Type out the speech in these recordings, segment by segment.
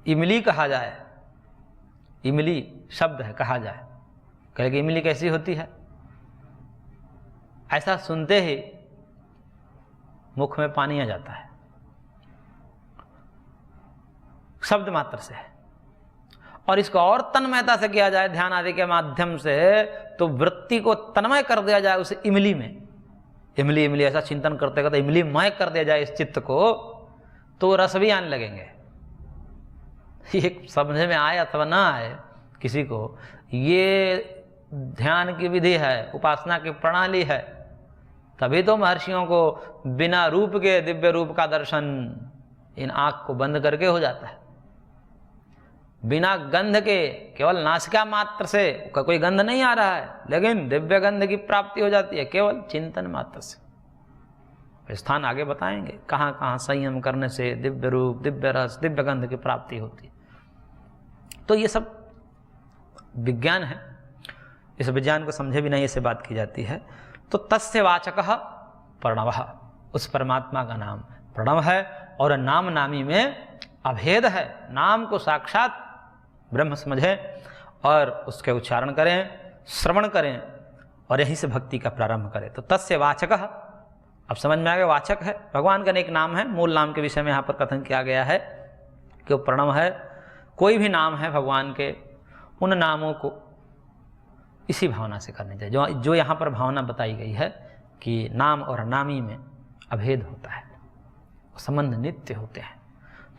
इमली कहा जाए, इमली शब्द है कहा जाए, कहे कि इमली कैसी होती है, ऐसा सुनते ही मुख में पानी आ जाता है, शब्द मात्र से है। और इसको और तन्मयता से किया जाए ध्यान आदि के माध्यम से, तो वृत्ति को तन्मय कर दिया जाए उस इमली में, इमली इमली ऐसा चिंतन करते करते इमली मय कर दिया जाए इस चित्त को, तो रस भी आने लगेंगे। ये समझ में आए अथवा ना आए किसी को, ये ध्यान की विधि है, उपासना की प्रणाली है। तभी तो महर्षियों को बिना रूप के दिव्य रूप का दर्शन इन आँख को बंद करके हो जाता है। बिना गंध के, केवल नासिका मात्र से, कोई गंध नहीं आ रहा है, लेकिन दिव्य गंध की प्राप्ति हो जाती है केवल चिंतन मात्र से। स्थान आगे बताएंगे कहाँ कहाँ संयम करने से दिव्य रूप, दिव्य रस, दिव्य गंध की प्राप्ति होती है। तो ये सब विज्ञान है, इस विज्ञान को समझे भी नहीं ऐसे बात की जाती है। तो तस्य वाचकः प्रणवः, उस परमात्मा का नाम प्रणव है, और नाम नामी में अभेद है। नाम को साक्षात ब्रह्म समझें और उसके उच्चारण करें, श्रवण करें, और यहीं से भक्ति का प्रारंभ करें। तो तस्य वाचकः, अब समझ में आ गया, वाचक है, भगवान का एक नाम है। मूल नाम के विषय में यहाँ पर कथन किया गया है कि वो प्रणव है। कोई भी नाम है भगवान के, उन नामों को इसी भावना से करनी चाहिए जो यहाँ पर भावना बताई गई है कि नाम और नामी में अभेद होता है, संबंध नित्य होते हैं।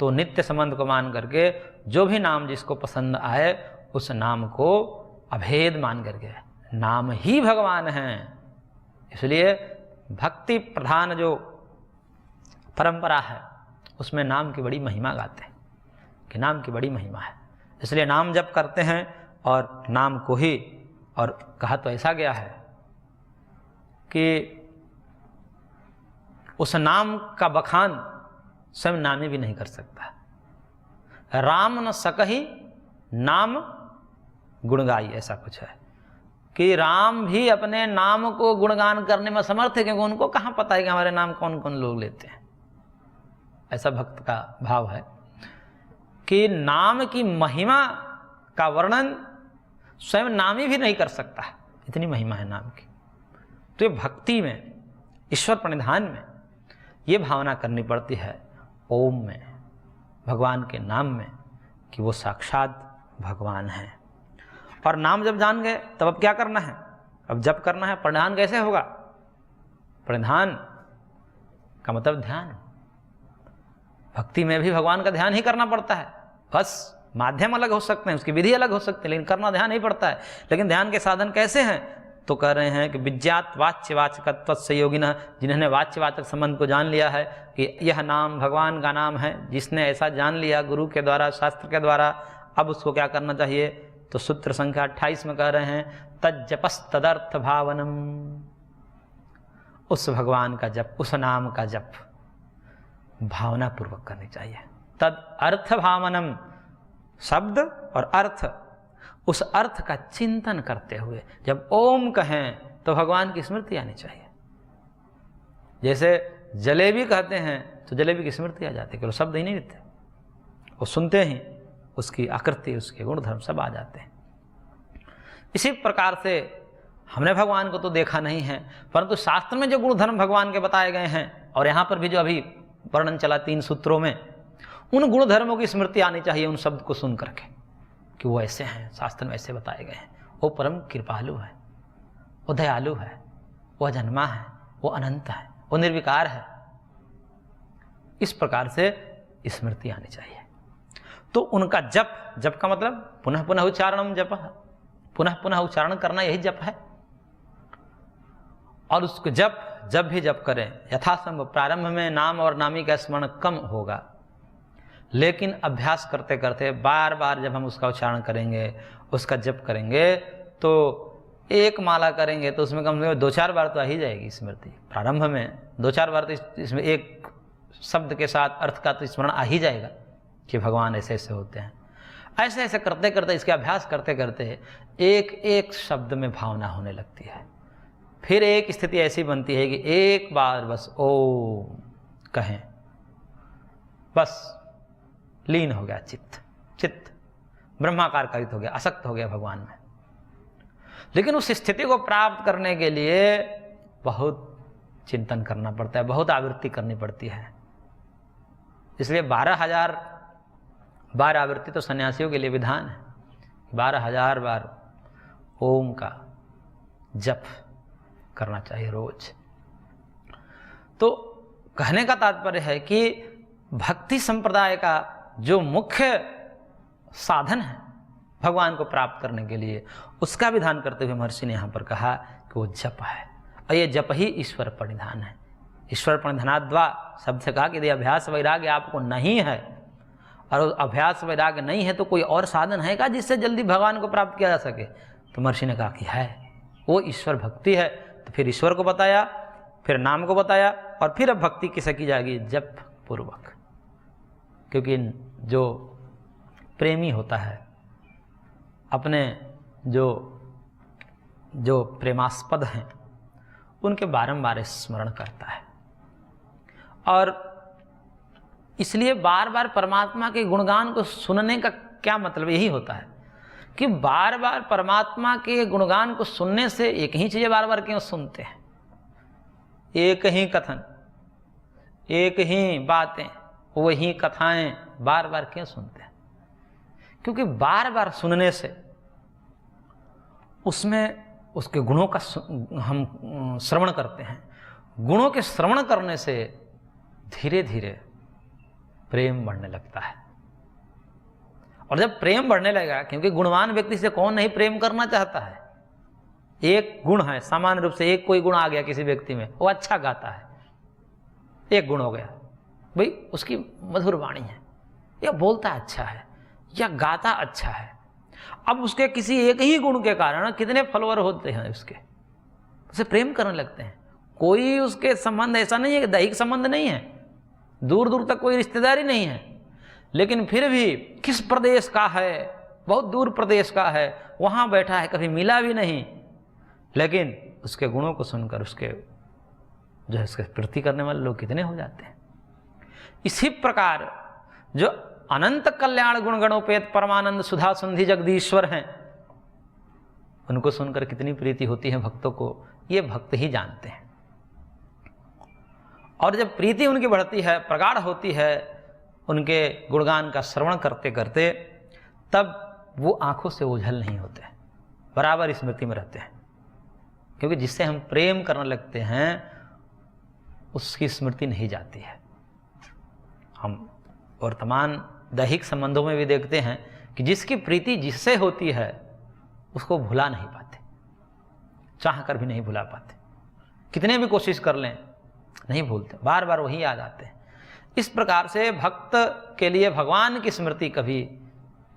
तो नित्य संबंध को मान करके जो भी नाम जिसको पसंद आए उस नाम को अभेद मान करके, नाम ही भगवान हैं। इसलिए भक्ति प्रधान जो परंपरा है उसमें नाम की बड़ी महिमा गाते हैं कि नाम की बड़ी महिमा है। इसलिए नाम जप करते हैं और नाम को ही, और कहा तो ऐसा गया है कि उस नाम का बखान स्वयं नामी भी नहीं कर सकता। राम न सकहि नाम गुण गाई, ऐसा कुछ है कि राम भी अपने नाम को गुणगान करने में समर्थ है, क्योंकि उनको कहाँ पता है कि हमारे नाम कौन कौन लोग लेते हैं। ऐसा भक्त का भाव है कि नाम की महिमा का वर्णन स्वयं नामी भी नहीं कर सकता, इतनी महिमा है नाम की। तो ये भक्ति में, ईश्वर प्रणिधान में ये भावना करनी पड़ती है ओम में, भगवान के नाम में, कि वो साक्षात भगवान हैं। और नाम जब जान गए तब अब क्या करना है, अब जप करना है। प्रणिधान कैसे होगा? प्रणिधान का मतलब ध्यान। भक्ति में भी भगवान का ध्यान ही करना पड़ता है, बस माध्यम अलग हो सकते हैं, उसकी विधि अलग हो सकती है, लेकिन करना ध्यान ही पड़ता है। लेकिन ध्यान के साधन कैसे हैं? तो कह रहे हैं कि विज्ञात वाच्यवाचकत्व संयोगिनः, जिन्होंने वाच्यवाचक संबंध को जान लिया है कि यह नाम भगवान का नाम है, जिसने ऐसा जान लिया गुरु के द्वारा, शास्त्र के द्वारा, अब उसको क्या करना चाहिए? तो सूत्र संख्या 28 में कह रहे हैं तज्जपस्तदर्थ भावनम, उस भगवान का जप, उस नाम का जप भावना पूर्वक करनी चाहिए। तद अर्थ भावनम, शब्द और अर्थ, उस अर्थ का चिंतन करते हुए जब ओम कहें तो भगवान की स्मृति आनी चाहिए। जैसे जलेबी कहते हैं तो जलेबी की स्मृति आ जाती है, केवल शब्द ही नहीं देते, वो सुनते ही उसकी आकृति, उसके गुणधर्म सब आ जाते हैं। इसी प्रकार से हमने भगवान को तो देखा नहीं है, परंतु शास्त्र में जो गुणधर्म भगवान के बताए गए हैं, और यहाँ पर भी जो अभी वर्णन चला 3 सूत्रों में, उन गुणधर्मों की स्मृति आनी चाहिए उन शब्द को सुन करके कि वो ऐसे हैं, शास्त्र में ऐसे बताए गए हैं। वो परम कृपालु है, वो दयालु है, वो अजन्मा है, वो अनंत है, वो निर्विकार है। इस प्रकार से स्मृति आनी चाहिए। तो उनका जप, जप का मतलब पुनः पुनः उच्चारणम जप, पुनः पुनः उच्चारण करना, यही जप है। और उसको जब भी जप करें यथासंभव प्रारंभ में नाम और नामी का स्मरण कम होगा, लेकिन अभ्यास करते करते बार बार जब हम उसका उच्चारण करेंगे, उसका जप करेंगे, तो एक माला करेंगे तो उसमें कम से कम 2-4 बार तो आ ही जाएगी स्मृति। प्रारंभ में 2-4 बार तो इसमें एक शब्द के साथ अर्थ का तो स्मरण आ ही जाएगा कि भगवान ऐसे ऐसे होते हैं। ऐसे ऐसे करते करते, इसके अभ्यास करते करते एक एक शब्द में भावना होने लगती है। फिर एक स्थिति ऐसी बनती है कि एक बार बस ओम कहें, बस लीन हो गया चित्त, चित्त ब्रह्माकारकारित हो गया, आसक्त हो गया भगवान में। लेकिन उस स्थिति को प्राप्त करने के लिए बहुत चिंतन करना पड़ता है, बहुत आवृत्ति करनी पड़ती है। इसलिए 12,000 बार आवृत्ति तो सन्यासियों के लिए विधान है। 12,000 बार ओम का जप करना चाहिए रोज। तो कहने का तात्पर्य है कि भक्ति संप्रदाय का जो मुख्य साधन है भगवान को प्राप्त करने के लिए, उसका विधान करते हुए महर्षि ने यहाँ पर कहा कि वो जप है, और ये जप ही ईश्वर प्रणिधान है। ईश्वर प्रणिधानाद्वा शब्द से कहा कि यदि अभ्यास वैराग्य आपको नहीं है, और अभ्यास वैराग्य नहीं है तो कोई और साधन है क्या जिससे जल्दी भगवान को प्राप्त किया जा सके? तो महर्षि ने कहा कि है, वो ईश्वर भक्ति है। तो फिर ईश्वर को बताया, फिर नाम को बताया, और फिर अब भक्ति किसे की जाएगी? जप पूर्वक। क्योंकि जो प्रेमी होता है अपने जो प्रेमास्पद हैं उनके बारंबार स्मरण करता है, और इसलिए बार बार परमात्मा के गुणगान को सुनने का क्या मतलब यही होता है कि बार बार परमात्मा के गुणगान को सुनने से एक ही चीज़ें बार बार क्यों सुनते हैं? एक ही कथन, एक ही बातें, वही कथाएं बार बार क्यों सुनते हैं? क्योंकि बार बार सुनने से उसमें उसके गुणों का हम श्रवण करते हैं। गुणों के श्रवण करने से धीरे धीरे प्रेम बढ़ने लगता है, और जब प्रेम बढ़ने लगेगा, क्योंकि गुणवान व्यक्ति से कौन नहीं प्रेम करना चाहता है? एक गुण है, सामान्य रूप से एक कोई गुण आ गया किसी व्यक्ति में, वो अच्छा गाता है, एक गुण हो गया भाई, उसकी मधुर वाणी है, या बोलता अच्छा है, या गाता अच्छा है। अब उसके किसी एक ही गुण के कारण कितने फॉलोअर होते हैं उसके, उसे प्रेम करने लगते हैं। कोई उसके संबंध ऐसा नहीं है कि दैहिक संबंध नहीं है, दूर दूर तक कोई रिश्तेदारी नहीं है, लेकिन फिर भी किस प्रदेश का है, बहुत दूर प्रदेश का है, वहाँ बैठा है, कभी मिला भी नहीं, लेकिन उसके गुणों को सुनकर उसके जो है उसके प्रति करने वाले लोग कितने हो जाते हैं। इसी प्रकार जो अनंत कल्याण गुण गणोपेत परमानंद सुधा सुंधि जगदीश्वर हैं, उनको सुनकर कितनी प्रीति होती है भक्तों को, ये भक्त ही जानते हैं। और जब प्रीति उनकी बढ़ती है, प्रगाढ़ होती है उनके गुणगान का श्रवण करते करते, तब वो आंखों से ओझल नहीं होते, बराबर स्मृति में रहते हैं। क्योंकि जिससे हम प्रेम करने लगते हैं उसकी स्मृति नहीं जाती है। हम वर्तमान दैहिक संबंधों में भी देखते हैं कि जिसकी प्रीति जिससे होती है उसको भुला नहीं पाते, चाह कर भी नहीं भुला पाते, कितने भी कोशिश कर लें नहीं भूलते, बार बार वही याद आते हैं। इस प्रकार से भक्त के लिए भगवान की स्मृति कभी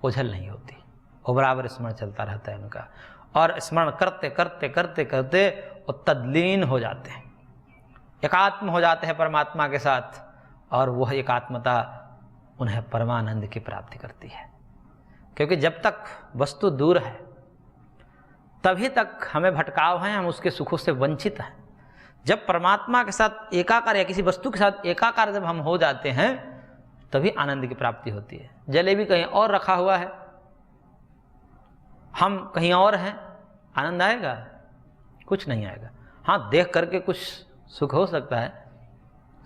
ओझल नहीं होती, वो बराबर स्मरण चलता रहता है उनका, और स्मरण करते करते करते करते वो तल्लीन हो जाते हैं, एकात्म हो जाते हैं परमात्मा के साथ, और वह एकात्मता उन्हें परमानंद की प्राप्ति करती है। क्योंकि जब तक वस्तु दूर है तभी तक हमें भटकाव है, हम उसके सुखों से वंचित हैं। जब परमात्मा के साथ एकाकार या किसी वस्तु के साथ एकाकार जब हम हो जाते हैं तभी आनंद की प्राप्ति होती है। जलेबी कहीं और रखा हुआ है, हम कहीं और हैं, आनंद आएगा? कुछ नहीं आएगा। हाँ, देख करके कुछ सुख हो सकता है,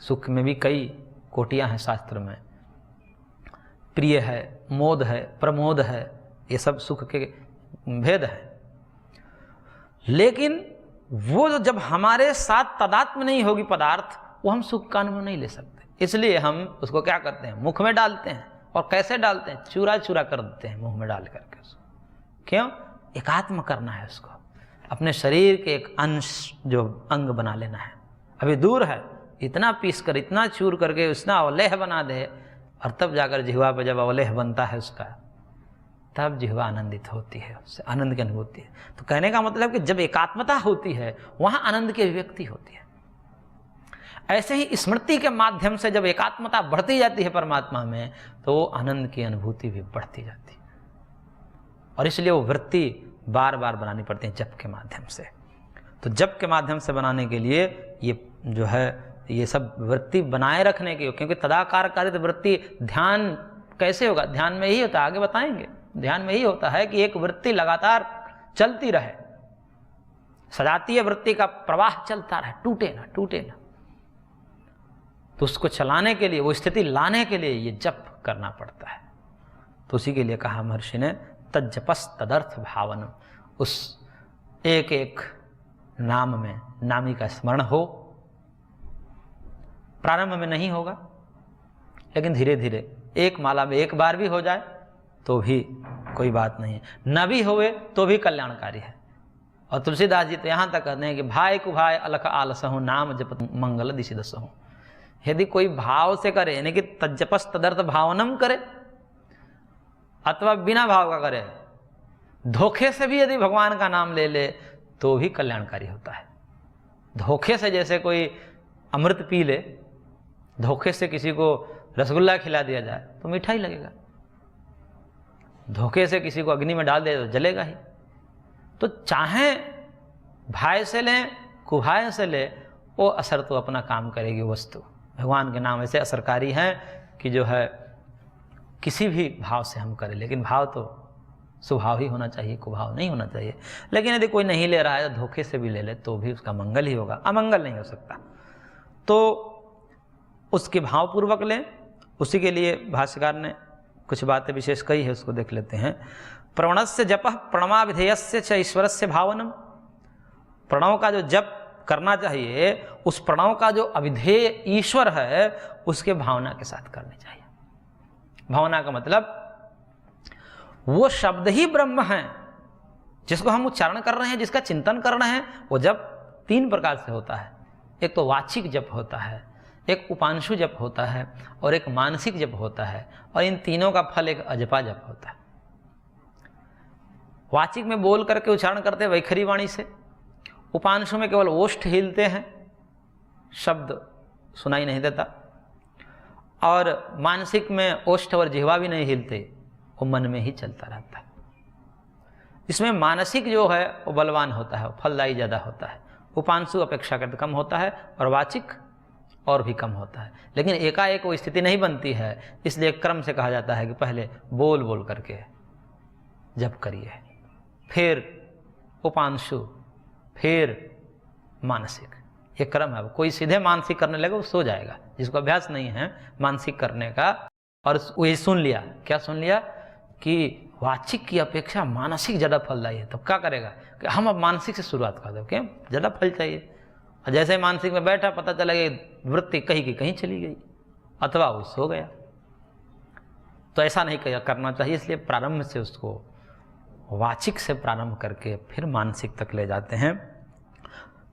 सुख में भी कई कोटियां हैं शास्त्र में, प्रिय है, मोद है, प्रमोद है, ये सब सुख के भेद है। लेकिन वो जो जब हमारे साथ तादात्म्य नहीं होगी पदार्थ, वो हम सुख का अनुभव नहीं ले सकते। इसलिए हम उसको क्या करते हैं, मुख में डालते हैं, और कैसे डालते हैं, चूरा चूरा कर देते हैं मुंह में डाल करके उसको। क्यों? एकात्म करना है उसको, अपने शरीर के एक अंश जो अंग बना लेना है। अभी दूर है, इतना पीस कर, इतना चूर करके उसना अवलेह बना दे, और तब जाकर जिह्वा पर जब अवलेह बनता है उसका, तब जिह्वा आनंदित होती है, उससे आनंद की अनुभूति है। तो कहने का मतलब कि जब एकात्मता होती है वहाँ आनंद की अभिव्यक्ति होती है। ऐसे ही स्मृति के माध्यम से जब एकात्मता बढ़ती जाती है परमात्मा में, तो आनंद की अनुभूति भी बढ़ती जाती है, और इसलिए वो वृत्ति बार बार बनानी पड़ती है जप के माध्यम से। तो जप के माध्यम से बनाने के लिए ये जो है ये सब वृत्ति बनाए रखने की, क्योंकि तदाकार कारित वृत्ति ध्यान कैसे होगा? ध्यान में ही होता है, आगे बताएंगे। ध्यान में ही होता है कि एक वृत्ति लगातार चलती रहे, सजातीय वृत्ति का प्रवाह चलता रहे, टूटे ना टूटे ना। तो उसको चलाने के लिए, वो स्थिति लाने के लिए ये जप करना पड़ता है। तो उसी के लिए कहा महर्षि ने तज्जपस तदर्थ भावनम, उस एक एक नाम में नामी का स्मरण हो। प्रारंभ में नहीं होगा, लेकिन धीरे धीरे एक माला में एक बार भी हो जाए तो भी कोई बात नहीं है, न भी होवे तो भी कल्याणकारी है। और तुलसीदास जी तो यहाँ तक कहते हैं कि भाई कुभाई अलख आलसहु नाम जप मंगल दिशि दसहु। यदि कोई भाव से करे, यानी कि तज्जपस तदर्थ भावनम करे, अथवा बिना भाव का करे, धोखे से भी यदि भगवान का नाम ले ले तो भी कल्याणकारी होता है। धोखे से जैसे कोई अमृत पी ले, धोखे से किसी को रसगुल्ला खिला दिया जाए तो मीठा ही लगेगा, धोखे से किसी को अग्नि में डाल दे तो जलेगा ही। तो चाहे भाई से लें कुभाय से ले, वो असर तो अपना काम करेगी वस्तु। भगवान के नाम ऐसे असरकारी हैं कि जो है किसी भी भाव से हम करें, लेकिन भाव तो स्वभाव ही होना चाहिए, कुभाव नहीं होना चाहिए। लेकिन यदि कोई नहीं ले रहा है तो धोखे से भी ले ले तो भी उसका मंगल ही होगा, अमंगल नहीं हो सकता। तो उसके भावपूर्वक लें। उसी के लिए भाष्यकार ने कुछ बातें विशेष कही है, उसको देख लेते हैं। प्रणवस्य जपः प्रणवाभिधेयस्य च ईश्वरस्य भावनम। प्रणव का जो जप करना चाहिए, उस प्रणव का जो अभिधेय ईश्वर है उसके भावना के साथ करनी चाहिए। भावना का मतलब वो शब्द ही ब्रह्म है जिसको हम उच्चारण कर रहे हैं, जिसका चिंतन कर रहे हैं। वो जप तीन प्रकार से होता है। एक तो वाचिक जप होता है, एक उपांशु जप होता है, और एक मानसिक जप होता है। और इन तीनों का फल एक अजपा जप होता है। वाचिक में बोल करके उच्चारण करते हैं वैखरी वाणी से, उपांशु में केवल ओष्ठ हिलते हैं, शब्द सुनाई नहीं देता, और मानसिक में ओष्ठ और जिह्वा भी नहीं हिलते, वो मन में ही चलता रहता है। इसमें मानसिक जो है वो बलवान होता है, फलदायी ज़्यादा होता है। उपांशु अपेक्षाकृत कम होता है और वाचिक और भी कम होता है। लेकिन एकाएक वो स्थिति नहीं बनती है, इसलिए क्रम से कहा जाता है कि पहले बोल बोल करके जप करिए, फिर उपांशु, फिर मानसिक। ये क्रम है। कोई सीधे मानसिक करने लगे वो सो जाएगा, जिसको अभ्यास नहीं है मानसिक करने का। और वही सुन लिया, क्या सुन लिया कि वाचिक की अपेक्षा मानसिक ज़्यादा फलदायी है, तो क्या करेगा कि हम अब मानसिक से शुरुआत कर दें, क्यों ज़्यादा फल चाहिए। और जैसे मानसिक में बैठा, पता चला कि वृत्ति कहीं की कहीं चली गई, अथवा वो सो गया। तो ऐसा नहीं करना चाहिए। इसलिए प्रारंभ से उसको वाचिक से प्रारंभ करके फिर मानसिक तक ले जाते हैं।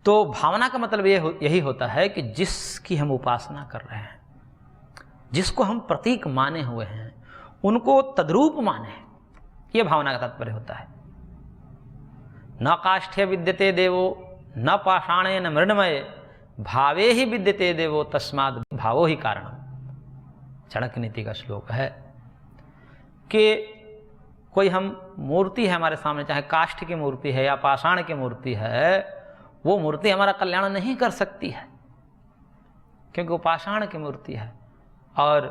तो भावना का मतलब यही होता है कि जिसकी हम उपासना कर रहे हैं, जिसको हम प्रतीक माने हुए हैं, उनको तद्रूप माने, ये भावना का तात्पर्य होता है। न काष्ठे विद्यते देवो न पाषाणे न मृण्मये भावे ही विद्यते देवो तस्माद् भावो ही कारणम। चाणक्य नीति का श्लोक है कि कोई हम मूर्ति है हमारे सामने, चाहे काष्ठ की मूर्ति है या पाषाण की मूर्ति है, वो मूर्ति हमारा कल्याण नहीं कर सकती है, क्योंकि वो पाषाण की मूर्ति है और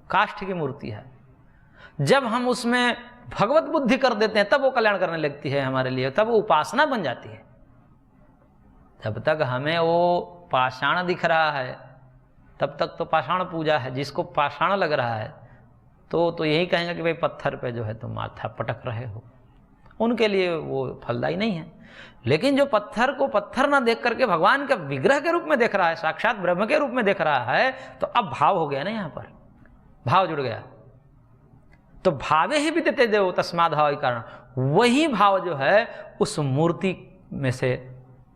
काष्ठ की मूर्ति है। जब हम उसमें भगवत बुद्धि कर देते हैं तब वो कल्याण करने लगती है हमारे लिए, तब वो उपासना बन जाती है। जब तक हमें वो पाषाण दिख रहा है तब तक तो पाषाण पूजा है। जिसको पाषाण लग रहा है तो यही कहेंगे कि भाई पत्थर पे जो है तुम माथा पटक रहे हो, उनके लिए वो फलदायी नहीं है। लेकिन जो पत्थर को पत्थर ना देख करके भगवान का विग्रह के रूप में देख रहा है, साक्षात ब्रह्म के रूप में देख रहा है, तो अब भाव हो गया ना, यहाँ पर भाव जुड़ गया। तो भावे ही विद्यते देवो तस्माद् भाव कारण, वही भाव जो है उस मूर्ति में से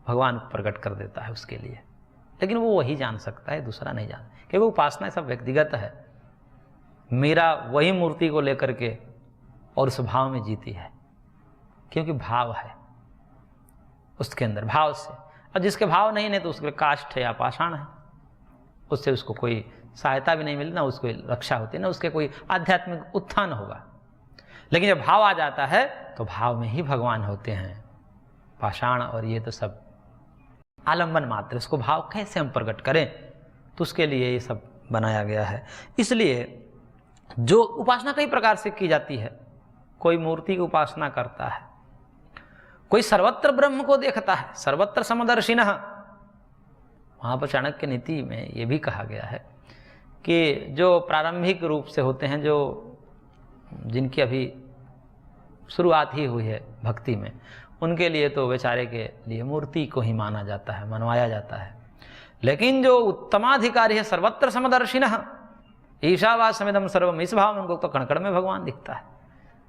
भगवान को प्रकट कर देता है उसके लिए। लेकिन वो वही जान सकता है, दूसरा नहीं जान, क्योंकि उपासना सब व्यक्तिगत है। मेरा वही मूर्ति को लेकर के और उस भाव में जीती है, क्योंकि भाव है उसके अंदर, भाव से। और जिसके भाव नहीं तो उसके काष्ठ है या पाषाण है, उससे उसको कोई सहायता भी नहीं मिलती, ना उसको रक्षा होती, ना उसके कोई आध्यात्मिक उत्थान होगा। लेकिन जब भाव आ जाता है तो भाव में ही भगवान होते हैं। पाषाण और ये तो सब आलम्बन मात्र, उसको भाव कैसे हम प्रकट करें, तो उसके लिए ये सब बनाया गया है। इसलिए जो उपासना कई प्रकार से की जाती है। कोई मूर्ति की उपासना करता है, कोई सर्वत्र ब्रह्म को देखता है, सर्वत्र समदर्शिनः। वहाँ पर चाणक्य नीति में ये भी कहा गया है कि जो प्रारंभिक रूप से होते हैं, जो जिनकी अभी शुरुआत ही हुई है भक्ति में, उनके लिए तो बेचारे के लिए मूर्ति को ही माना जाता है, मनवाया जाता है। लेकिन जो उत्तमाधिकारी है, सर्वत्र समदर्शिनः ईशावास्यमिदं सर्वम, इस भाव में उनको तो कण-कण में भगवान दिखता है।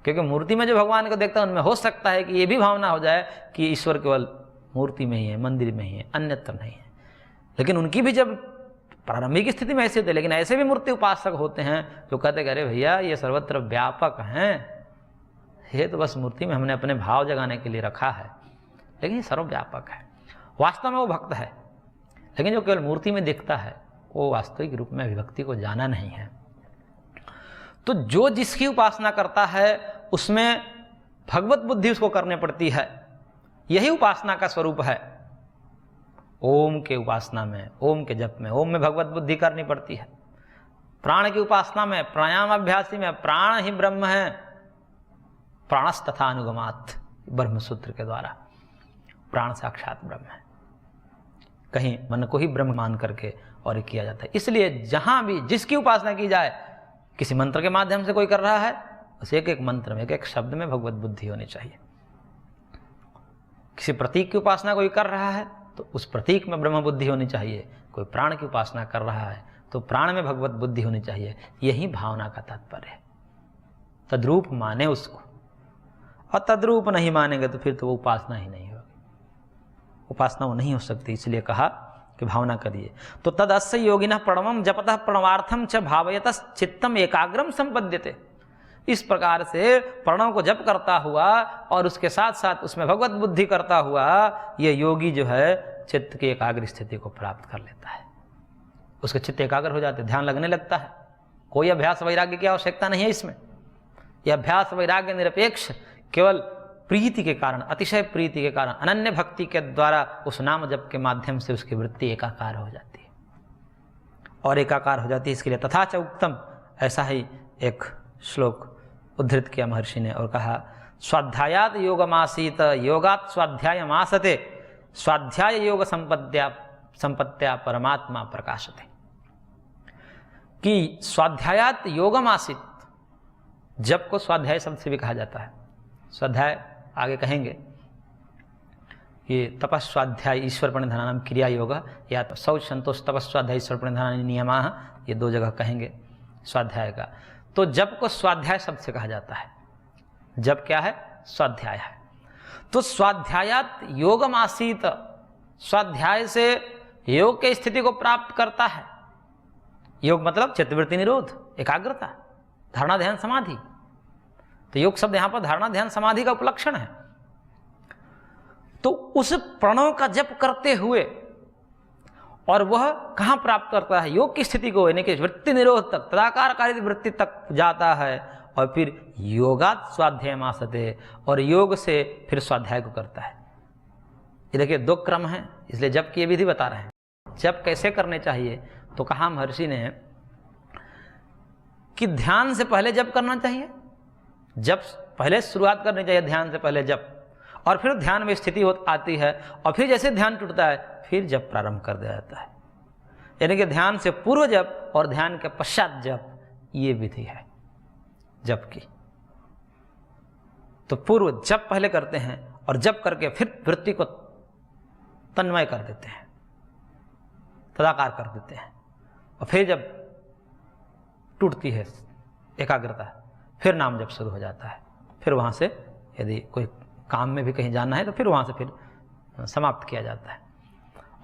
क्योंकि मूर्ति में जो भगवान को देखता है उनमें हो सकता है कि ये भी भावना हो जाए कि ईश्वर केवल मूर्ति में ही है, मंदिर में ही है, अन्यत्र नहीं है। लेकिन उनकी भी जब प्रारंभिक स्थिति में ऐसे होते, लेकिन ऐसे भी मूर्ति उपासक होते हैं जो कहते हैं अरे भैया ये सर्वत्र व्यापक हैं, ये तो बस मूर्ति में हमने अपने भाव जगाने के लिए रखा है, लेकिन ये सर्वव्यापक है। वास्तव में वो भक्त है, लेकिन जो केवल मूर्ति में दिखता है वो वास्तविक रूप में अभिभक्ति को जाना नहीं है। तो जो जिसकी उपासना करता है उसमें भगवत बुद्धि उसको करने पड़ती है। यही उपासना का स्वरूप है। ओम के उपासना में, ओम के जप में, ओम में भगवत बुद्धि करनी पड़ती है। प्राण की उपासना में, प्राणायाम अभ्यासी में प्राण ही ब्रह्म है, प्राणस तथा अनुगमात, ब्रह्म सूत्र के द्वारा प्राण साक्षात ब्रह्म है। कहीं मन को ही ब्रह्म मान करके और किया जाता है। इसलिए जहां भी जिसकी उपासना की जाए, किसी मंत्र के माध्यम से कोई कर रहा है, उस एक एक मंत्र में, एक एक शब्द में भगवत बुद्धि होनी चाहिए। किसी प्रतीक की उपासना कोई कर रहा है तो उस प्रतीक में ब्रह्म बुद्धि होनी चाहिए। कोई प्राण की उपासना कर रहा है तो प्राण में भगवत बुद्धि होनी चाहिए। यही भावना का तात्पर्य है। तद्रूप माने उसको, और तद्रूप नहीं मानेंगे तो फिर तो वो उपासना ही नहीं होगी, उपासना वो नहीं हो सकती। इसलिए कहा कि भावना करिए। तो तद अस्य योगिनः प्रणवम जपतः प्रणवार्थम च भावयतः चित्तम एकाग्रम संपद्यते। इस प्रकार से प्रणव को जप करता हुआ और उसके साथ साथ उसमें भगवत बुद्धि करता हुआ ये योगी जो है चित्त की एकाग्र स्थिति को प्राप्त कर लेता है। उसके चित्त एकाग्र हो जाते, ध्यान लगने लगता है। कोई अभ्यास वैराग्य की आवश्यकता नहीं है इसमें। यह अभ्यास वैराग्य निरपेक्ष केवल प्रीति के कारण, अतिशय प्रीति के कारण, अनन्य भक्ति के द्वारा उस नाम जप के माध्यम से उसकी वृत्ति एकाकार हो जाती है और एकाकार हो जाती है। इसके लिए तथा च उक्तम, ऐसा ही एक श्लोक उद्धृत किया महर्षि ने और कहा, स्वाध्यायात योगमासीत योगात स्वाध्यायमासते स्वाध्याय योग संपत्त्या परमात्मा प्रकाशते। कि स्वाध्यायात योगमासीत, जप को स्वाध्याय शब्द से भी कहा जाता है। स्वाध्याय आगे कहेंगे ये तपस्वाध्याय ईश्वर प्रणिधानम क्रिया योग, या शौच संतोष तपस्वाध्याय ईश्वर प्रणिधान नियमा, ये दो जगह कहेंगे स्वाध्याय का। तो जप को स्वाध्याय शब्द से कहा जाता है। जप क्या है? स्वाध्याय है। तो स्वाध्यायात योगमासीत, स्वाध्याय से योग की स्थिति को प्राप्त करता है। योग मतलब चित्तवृत्ति निरोध, एकाग्रता, धारणा ध्यान समाधि। तो योग शब्द यहां पर धारणा ध्यान समाधि का उपलक्षण है। तो उस प्रणव का जप करते हुए, और वह कहां प्राप्त करता है? योग की स्थिति को, यानी कि वृत्ति निरोध तक, तदाकारकारी वृत्ति तक जाता है और फिर योगात स्वाध्यायमासते, और योग से फिर स्वाध्याय को करता है। ये देखिए दो क्रम है, इसलिए जप की विधि बता रहे हैं। जप कैसे करने चाहिए? तो कहा महर्षि ने कि ध्यान से पहले जप करना चाहिए। जप पहले शुरुआत करनी चाहिए, ध्यान से पहले जप, और फिर ध्यान में स्थिति आती है, और फिर जैसे ध्यान टूटता है फिर जप प्रारंभ कर दिया जाता है। यानी कि ध्यान से पूर्व जप और ध्यान के पश्चात जप, ये विधि है जप की। तो पूर्व जप पहले करते हैं और जप करके फिर वृत्ति को तन्मय कर देते हैं, तदाकार कर देते हैं, और फिर जब टूटती है एकाग्रता फिर नाम जप शुरू हो जाता है। फिर वहाँ से यदि कोई काम में भी कहीं जाना है तो फिर वहाँ से फिर समाप्त किया जाता है।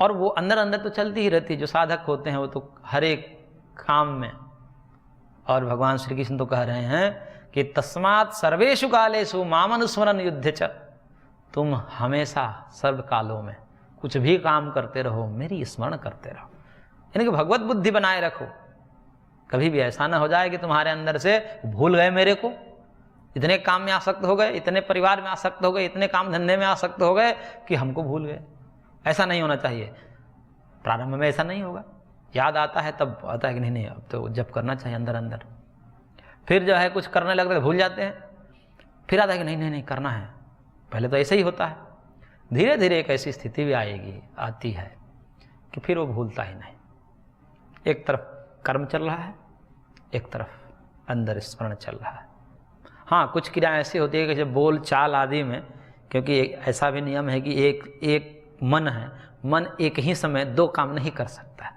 और वो अंदर अंदर तो चलती ही रहती है। जो साधक होते हैं वो तो हर एक काम में, और भगवान श्री कृष्ण तो कह रहे हैं कि तस्मात् सर्वेषु कालेषु मामनुस्मरन् युध्य च, तुम हमेशा सर्व कालों में कुछ भी काम करते रहो, मेरी स्मरण करते रहो। यानी कि भगवत बुद्धि बनाए रखो। कभी भी ऐसा ना हो जाए कि तुम्हारे अंदर से भूल गए मेरे को, इतने काम में आसक्त हो गए, इतने परिवार में आसक्त हो गए, इतने काम धंधे में आसक्त हो गए कि हमको भूल गए। ऐसा नहीं होना चाहिए। प्रारंभ में ऐसा नहीं होगा, याद आता है तब आता है कि नहीं अब तो जप करना चाहिए अंदर अंदर। फिर जो है कुछ करने लगते हैं भूल जाते हैं, फिर आता है कि नहीं नहीं नहीं करना है, पहले तो ऐसे ही होता है। धीरे धीरे एक ऐसी स्थिति भी आती है कि फिर वो भूलता ही नहीं। एक तरफ कर्म चल रहा है, एक तरफ अंदर स्मरण चल रहा है। हाँ, कुछ क्रियाएं ऐसी होती है कि जब बोल चाल आदि में, क्योंकि ऐसा भी नियम है कि एक मन है, मन एक ही समय दो काम नहीं कर सकता।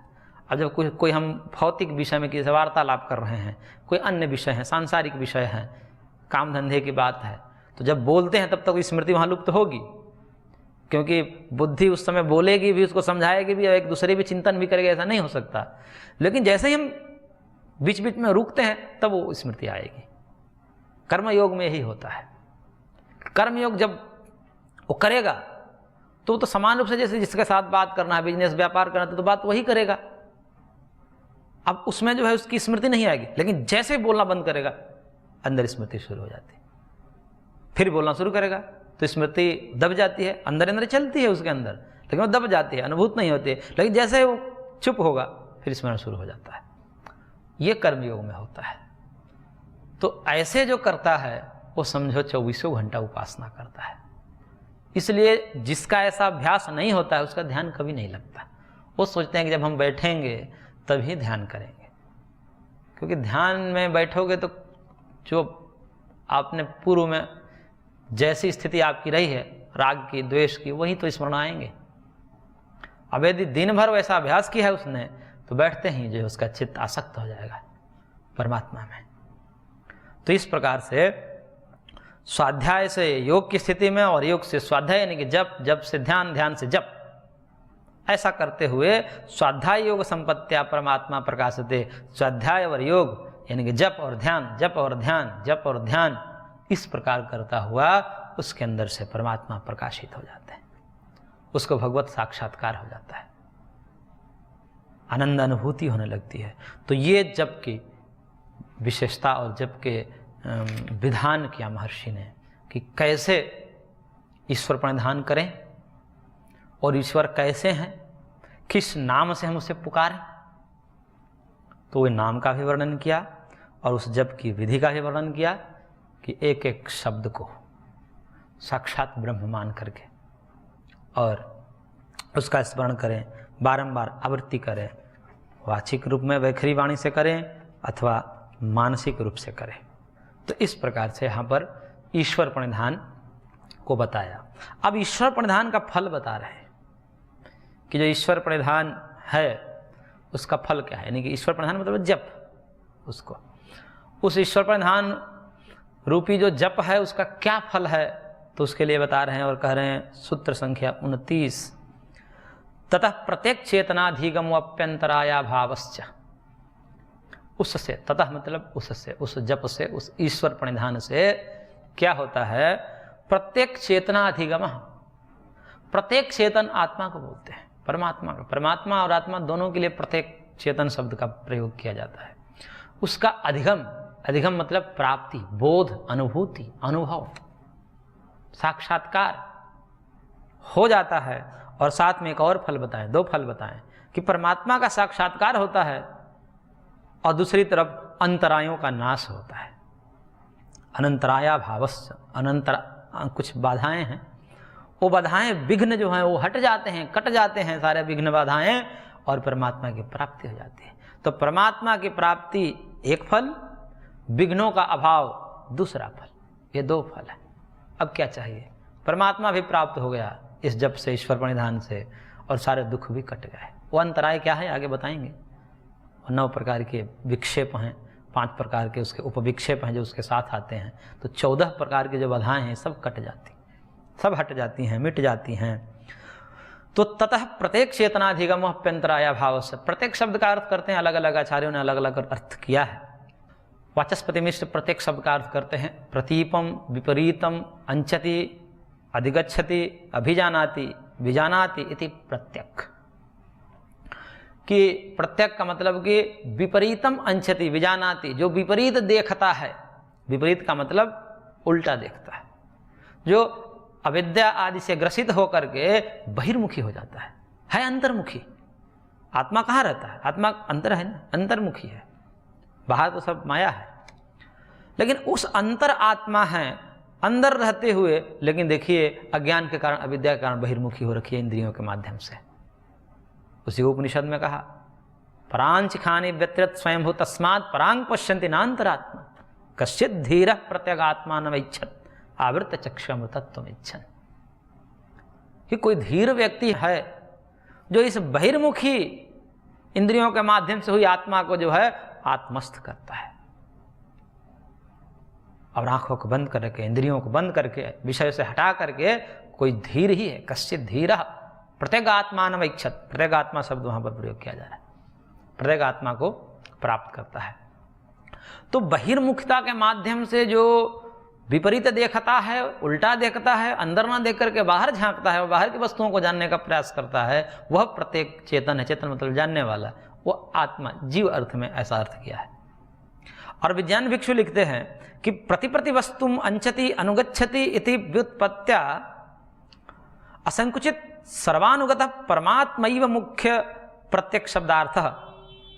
अब जब कोई हम भौतिक विषय में किसी वार्तालाप कर रहे हैं, कोई अन्य विषय है, सांसारिक विषय है, काम धंधे की बात है, तो जब बोलते हैं तब तक स्मृति वहाँ लुप्त होगी, क्योंकि बुद्धि उस समय बोलेगी भी, उसको समझाएगी भी, और एक दूसरे भी चिंतन भी करेगी, ऐसा नहीं हो सकता। लेकिन जैसे ही हम बीच बीच में रुकते हैं तब वो स्मृति आएगी। कर्मयोग में यही होता है। कर्मयोग जब वो करेगा तो समान रूप से जैसे जिसके साथ बात करना है, बिजनेस व्यापार करना है, तो बात वही करेगा। अब उसमें जो है उसकी स्मृति नहीं आएगी, लेकिन जैसे ही बोलना बंद करेगा अंदर स्मृति शुरू हो जाती है। फिर बोलना शुरू करेगा तो स्मृति दब जाती है, अंदर अंदर चलती है उसके अंदर, लेकिन वो दब जाती है, अनुभूत नहीं होती है। लेकिन जैसे वो चुप होगा फिर स्मरण शुरू हो जाता है। ये कर्मयोग में होता है। तो ऐसे जो करता है वो समझो 24 घंटा उपासना करता है। इसलिए जिसका ऐसा अभ्यास नहीं होता है उसका ध्यान कभी नहीं लगता। वो सोचते हैं कि जब हम बैठेंगे तभी ध्यान करेंगे, क्योंकि ध्यान में बैठोगे तो जो आपने पूर्व में जैसी स्थिति आपकी रही है, राग की, द्वेष की, वही तो स्मरण आएंगे। अब यदि दिन भर वैसा अभ्यास किया है उसने, तो बैठते ही जो उसका चित्त आसक्त हो जाएगा परमात्मा में। तो इस प्रकार से स्वाध्याय से योग की स्थिति में और योग से स्वाध्याय यानी कि जप, जप से ध्यान, ध्यान से जप, ऐसा करते हुए स्वाध्याय योग संपत्त्या परमात्मा प्रकाशते। स्वाध्याय और योग यानी कि जप और ध्यान, जप और ध्यान, जप और ध्यान, इस प्रकार करता हुआ उसके अंदर से परमात्मा प्रकाशित हो जाते हैं, उसको भगवत साक्षात्कार हो जाता है, आनंद अनुभूति होने लगती है। तो ये जप की विशेषता और जप के विधान किया महर्षि ने कि कैसे ईश्वर प्रणिधान करें और ईश्वर कैसे हैं, किस नाम से हम उसे पुकारें। तो वे नाम का भी वर्णन किया और उस जप की विधि का भी वर्णन किया कि एक एक शब्द को साक्षात ब्रह्म मान करके और उसका स्मरण करें, बारंबार आवृत्ति करें, वाचिक रूप में वैखरी वाणी से करें अथवा मानसिक रूप से करें। तो इस प्रकार से यहाँ पर ईश्वर प्रणिधान को बताया। अब ईश्वर प्रणिधान का फल बता रहे हैं कि जो ईश्वर प्रणिधान है उसका फल क्या है, यानी कि ईश्वर प्रणिधान मतलब जप, उसको उस ईश्वर प्रणिधान रूपी जो जप है उसका क्या फल है, तो उसके लिए बता रहे हैं और कह रहे हैं सूत्र संख्या 29, ततः प्रत्येक चेतनाधिगम अप्यंतराया भावश्च। उससे, ततः मतलब उससे, उस जप से, उस ईश्वर प्रणिधान से क्या होता है, प्रत्येक चेतना अधिगम, प्रत्येक चेतन आत्मा को बोलते हैं, परमात्मा का। परमात्मा और आत्मा दोनों के लिए प्रत्येक चेतन शब्द का प्रयोग किया जाता है। उसका अधिगम, अधिगम मतलब प्राप्ति, बोध, अनुभूति, अनुभव, साक्षात्कार हो जाता है। और साथ में एक और फल बताएं, दो फल बताएं कि परमात्मा का साक्षात्कार होता है और दूसरी तरफ अंतरायों का नाश होता है। अनंतराया भावस्य, कुछ बाधाएं हैं, वो बाधाएं, विघ्न जो हैं वो हट जाते हैं, कट जाते हैं सारे विघ्न बाधाएं, और परमात्मा की प्राप्ति हो जाती है। तो परमात्मा की प्राप्ति एक फल, विघ्नों का अभाव दूसरा फल, ये दो फल है। अब क्या चाहिए, परमात्मा भी प्राप्त हो गया इस जप से, ईश्वर प्रणिधान से, और सारे दुख भी कट गए। वो अंतराय क्या है आगे बताएंगे। 9 प्रकार के विक्षेप हैं, 5 प्रकार के उसके उपविक्षेप हैं जो उसके साथ आते हैं। तो 14 प्रकार की जो बाधाएं हैं सब कट जाती, सब हट जाती हैं, मिट जाती हैं। तो ततः प्रत्येक चेतनाधिगम अप्यंतराया भाव से, प्रत्येक शब्द का अर्थ करते हैं अलग अलग आचार्यों ने अलग अलग अर्थ किया है। वाचस्पति मिश्र प्रत्येक शब्द का अर्थ करते हैं प्रतीपम, विपरीतम, अंचति, अधिगच्छति, अभिजानाति, विजानाति इति प्रत्यक। कि प्रत्यक का मतलब कि विपरीतम अंचति विजानाति, जो विपरीत देखता है, विपरीत का मतलब उल्टा देखता है, जो अविद्या आदि से ग्रसित होकर के बहिर्मुखी हो जाता है अंतर्मुखी। आत्मा कहाँ रहता है, आत्मा अंतर है ना, अंतर्मुखी है, बाहर तो सब माया है। लेकिन उस अंतर आत्मा है अंदर रहते हुए, लेकिन देखिए अज्ञान के कारण, अविद्या के कारण बहिर्मुखी हो रखी है इंद्रियों के माध्यम से। उसी को उपनिषद में कहा, परांच खानी व्यतिरत स्वयंभू तस्मात् परांग पश्यन्ति नान्तरात्मा कश्चित् धीरः प्रत्यगात्मानमैच्छत् आवृत चक्षुमृतत्वम् इच्छन्। कि कोई धीर व्यक्ति है जो इस बहिर्मुखी इंद्रियों के माध्यम से हुई आत्मा को जो है आत्मस्थ करता है, और आंखों को बंद करके, इंद्रियों को बंद करके, विषय से हटा करके कोई धीर ही है। कश्चित् धीरः प्रत्यगात्मानमैच्छत्, प्रत्यगात्मा शब्द वहां पर प्रयोग किया जा रहा है, प्रत्यगात्मा को प्राप्त करता है। तो बहिर्मुखता के माध्यम से जो विपरीत देखता है, उल्टा देखता है, अंदर ना देख करके बाहर झांकता है और बाहर की वस्तुओं को जानने का प्रयास करता है, वह प्रत्येक चेतन है। चेतन मतलब जानने वाला, वो आत्मा, जीव अर्थ में ऐसा अर्थ किया है। और विज्ञान भिक्षु लिखते हैं कि प्रतिप्रति वस्तुम अंचति अनुगच्छति इति व्युत्पत्त्या असंकुचित सर्वानुगत परमात्मैव मुख्य प्रत्यक्ष शब्दार्थः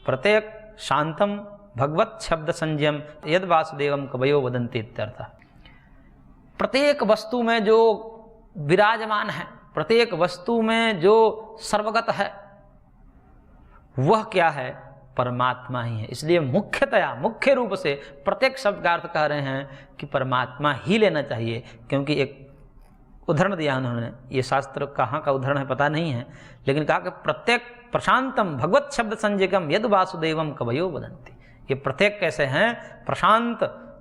प्रत्येक शांतम भगवत शब्द संज्ञम यद वासुदेवम कवयो वदन्ति इत्यर्थः। प्रत्येक वस्तु में जो विराजमान है, प्रत्येक वस्तु में जो सर्वगत है, वह क्या है? परमात्मा ही है। इसलिए मुख्यतया, मुख्य रूप से प्रत्येक शब्द का अर्थ कह रहे हैं कि परमात्मा ही लेना चाहिए। क्योंकि एक उदाहरण दिया उन्होंने, ये शास्त्र कहाँ का उदाहरण है पता नहीं है, लेकिन कहा कि प्रत्येक प्रशांतम भगवत शब्द संज्ञकम यद वासुदेवम कवयो वदन्ति। ये प्रत्येक कैसे हैं? प्रशांत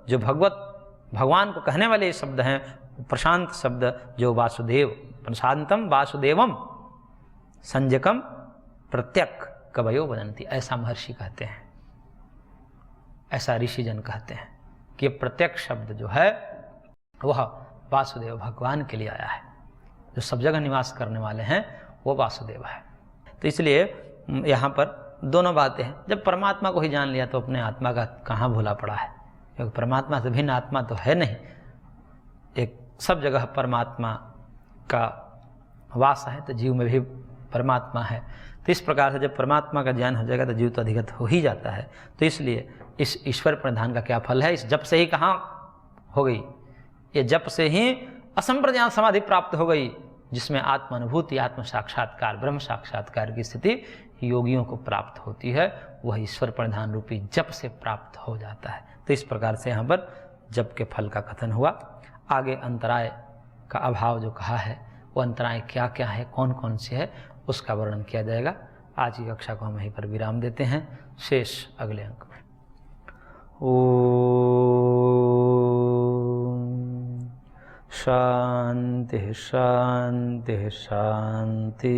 जो भगवान को कहने वाले शब्द हैं, प्रशांत शब्द जो वासुदेव, प्रशांतम वासुदेवम संज्ञकम प्रत्यक कवयो वदन्ति, ऐसा महर्षि कहते हैं, ऐसा ऋषिजन कहते हैं कि प्रत्यक्ष शब्द जो है वह वासुदेव भगवान के लिए आया है। जो सब जगह निवास करने वाले हैं वो वासुदेव है। तो इसलिए यहाँ पर दोनों बातें हैं। जब परमात्मा को ही जान लिया तो अपने आत्मा का कहाँ भूला पड़ा है, क्योंकि परमात्मा से भिन्न आत्मा तो है नहीं। एक सब जगह परमात्मा का वास है, तो जीव में भी परमात्मा है। तो इस प्रकार से जब परमात्मा का ज्ञान हो जाएगा तो जीव तो अधिगत हो ही जाता है। तो इसलिए इस ईश्वर प्रधान का क्या फल है? इस जप से ही कहाँ हो गई? ये जप से ही असंप्रज्ञात समाधि प्राप्त हो गई, जिसमें आत्मानुभूति, आत्म साक्षात्कार, ब्रह्म साक्षात्कार की स्थिति योगियों को प्राप्त होती है। वह ईश्वर प्रधान रूपी जप से प्राप्त हो जाता है। तो इस प्रकार से यहाँ पर जप के फल का कथन हुआ। आगे अंतराय का अभाव जो कहा है, वो अंतराय क्या क्या है, कौन कौन से है, उसका वर्णन किया जाएगा। आज की कक्षा को हम यहीं पर विराम देते हैं, शेष अगले अंक में। ओम शांति शांति शांति।